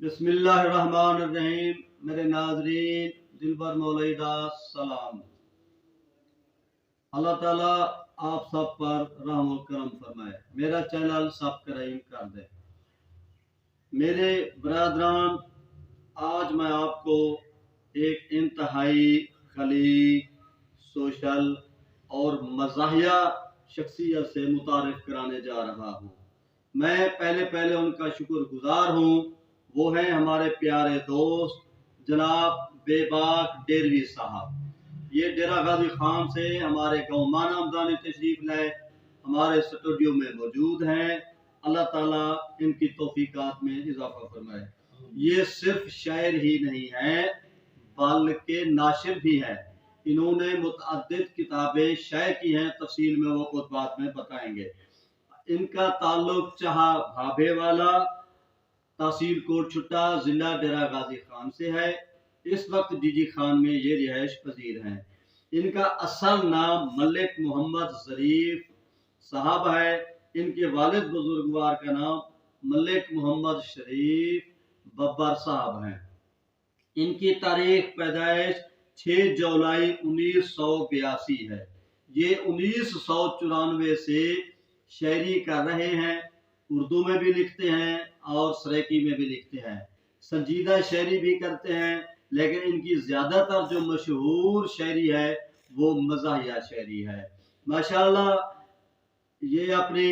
بسم اللہ الرحمن الرحیم۔ میرے ناظرین دلبر مولوی دا سلام۔ اللہ تعالیٰ آپ سب پر رحم و کرم فرمائے، میرا چینل سبسکرائب کر دے۔ میرے برادران، آج میں آپ کو ایک انتہائی خلیق، سوشل اور مزاحیہ شخصیت سے متعارف کرانے جا رہا ہوں۔ میں پہلے ان کا شکر گزار ہوں۔ وہ ہیں ہمارے پیارے دوست جناب بے باک ڈیروی صاحب۔ یہ ڈیرہ غازی خان سے ہمارے گاؤں مانا مدانی تشریف لائے، ہمارے اسٹوڈیو میں موجود ہیں۔ اللہ تعالیٰ ان کی توفیقات میں اضافہ فرمائے۔ یہ صرف شاعر ہی نہیں ہے بلکہ ناشر بھی ہے۔ انہوں نے متعدد کتابیں شائع کی ہیں، تفصیل میں وہ خود بعد میں بتائیں گے۔ ان کا تعلق چہا بھابے والا، تحصیل کوٹ چھٹا، ضلع ڈیرہ غازی خان سے ہے۔ اس وقت ڈی جی خان میں یہ رہائش پذیر ہیں۔ ان کا اصل نام ملک محمد ظریف صاحب ہے۔ ان کے والد بزرگوار کا نام ملک محمد شریف ببر صاحب ہیں۔ ان کی تاریخ پیدائش 6 جولائی 1982 ہے۔ یہ 1994 سے شاعری کر رہے ہیں، اردو میں بھی لکھتے ہیں اور سریکی میں بھی لکھتے ہیں۔ سنجیدہ شاعری بھی کرتے ہیں، لیکن ان کی زیادہ تر جو مشہور شاعری ہے وہ مزاحیہ شاعری ہے۔ ماشاءاللہ یہ اپنی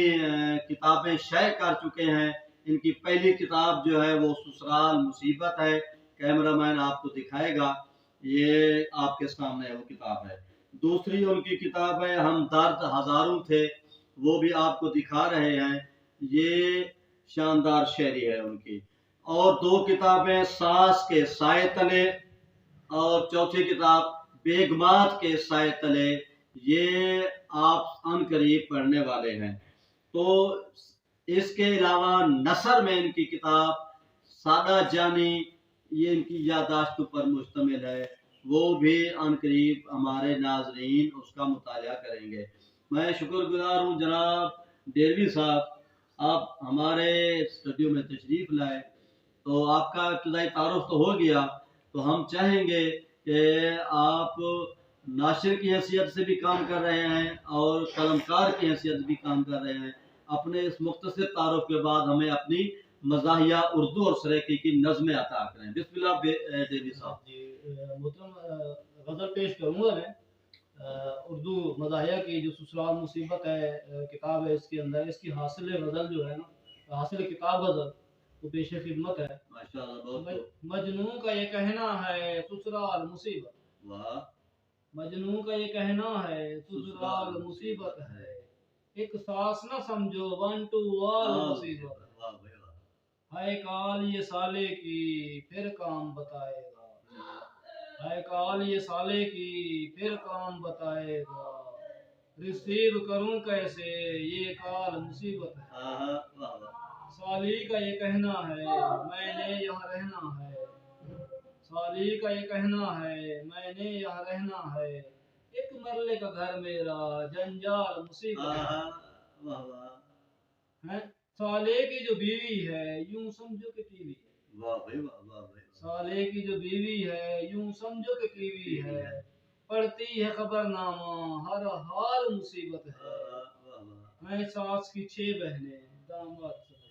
کتابیں شائع کر چکے ہیں۔ ان کی پہلی کتاب جو ہے وہ سسرال مصیبت ہے۔ کیمرہ مین آپ کو دکھائے گا، یہ آپ کے سامنے وہ کتاب ہے۔ دوسری ان کی کتاب ہے ہم درد ہزاروں تھے، وہ بھی آپ کو دکھا رہے ہیں۔ یہ شاندار شاعری ہے ان کی۔ اور 2 کتابیں ساس کے سائے تلے اور چوتھی کتاب بیگمات کے سائے تلے، یہ آپ ان قریب پڑھنے والے ہیں۔ تو اس کے علاوہ نثر میں ان کی کتاب سادہ جانی، یہ ان کی یادداشتوں پر مشتمل ہے، وہ بھی ان قریب ہمارے ناظرین اس کا مطالعہ کریں گے۔ میں شکر گزار ہوں جناب ڈیروی صاحب، آپ ہمارے اسٹوڈیو میں تشریف لائے، تو آپ کا ابتدائی تعارف تو ہو گیا، تو ہم چاہیں گے کہ آپ ناشر کی حیثیت سے بھی کام کر رہے ہیں اور قلمکار کی حیثیت سے بھی کام کر رہے ہیں۔ اپنے اس مختصر تعارف کے بعد ہمیں اپنی مزاحیہ اردو اور سریکی کی نظمیں عطا کریں۔ بسم اللہ ڈیروی صاحب۔ جی محترم، غزل پیش کروں گا میں اردو مزاحیہ کی، جو سسرال مصیبت ہے کتاب ہے، اس کے اندر اس کی حاصل غزل جو ہے نا، حاصل کتاب غزل وہ پیش خدمت ہے۔ مجنوں کا یہ کہنا ہے سسرال مصیبت، واہ، مجنوں کا یہ کہنا ہے سسرال مصیبت ہے، ایک ساس نہ سمجھو 1 2 وال مصیبت ہے، کال یہ سالے کی پھر کام بتائے گا، ہے کال یہ سالے کی پھر کام بتائے گا، ریسیو کروں کیسے یہ کال مصیبت ہے، سالی کا یہ کہنا ہے میں نے یہاں رہنا ہے، سالی کا یہ کہنا ہے میں نے یہاں رہنا ہے، ایک مرلے کا گھر میرا جنجال مصیبت ہے، سالے کی جو بیوی ہے یوں سمجھو کہ ٹی وی ہے، سالے کی جو بیوی ہے یوں سمجھو کہ ٹی وی ہے، پڑھتی ہے خبر نامہ ہر حال مصیبت ہے، ساس کی 6 بہنیں داماد سمجھتی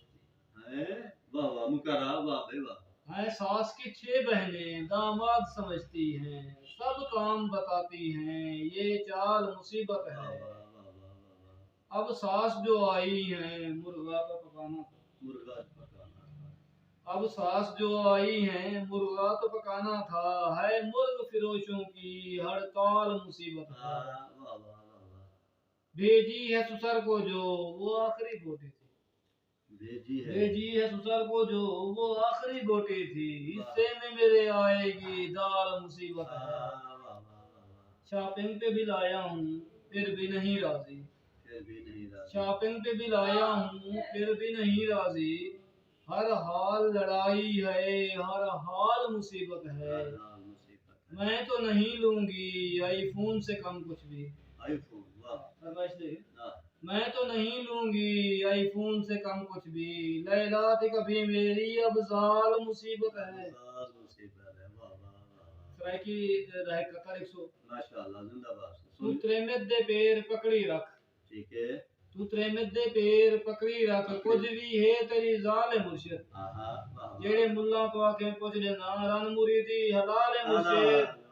ہیں، ساس کی 6 بہنیں داماد سمجھتی ہیں، سب کام بتاتی ہیں یہ چال مصیبت ہے، اب ساس جو آئی ہیں مرغا کا پکانا تھا، اب ساس جو آئی ہیں مرغا تو پکانا تھا، ہے مرغ فروشوں کی ہڑتال مصیبت ہے، بھیجی ہے سسر کو جو وہ آخری بوٹی تھی، بھیجی ہے سسر کو جو وہ آخری بوٹی تھی، حصے میں میرے آئے گی دال مصیبت ہے، شاپنگ پہ بھی لایا ہوں پھر بھی نہیں راضی، شاپنگ پہ بھی لایا ہوں پھر بھی نہیں راضی، ہر حال لڑائی ہے ہر حال مصیبت ہے، میں تو نہیں لوں گی آئی فون سے کم کچھ بھی، میں تو نہیں لوں گی آئی فون سے کم کچھ بھی، لیلا تھی کبھی میری اب زال مصیبت ہے۔ سال مصیبت ہے، واہ واہ واہ واہ، سرائکی رہ ککر 100 ماشاءاللہ، زندہ باد تو تریمت دے پیر پکڑی رکھ، ٹھیک ہے، تو تریمت دے پیر پکڑی رکھ، کچھ بھی ہے تیری ذال مرشد، واہ واہ، جیڑے ملہ تو آکھیں پوچھ لے نا رن مریدی حلال مرشد۔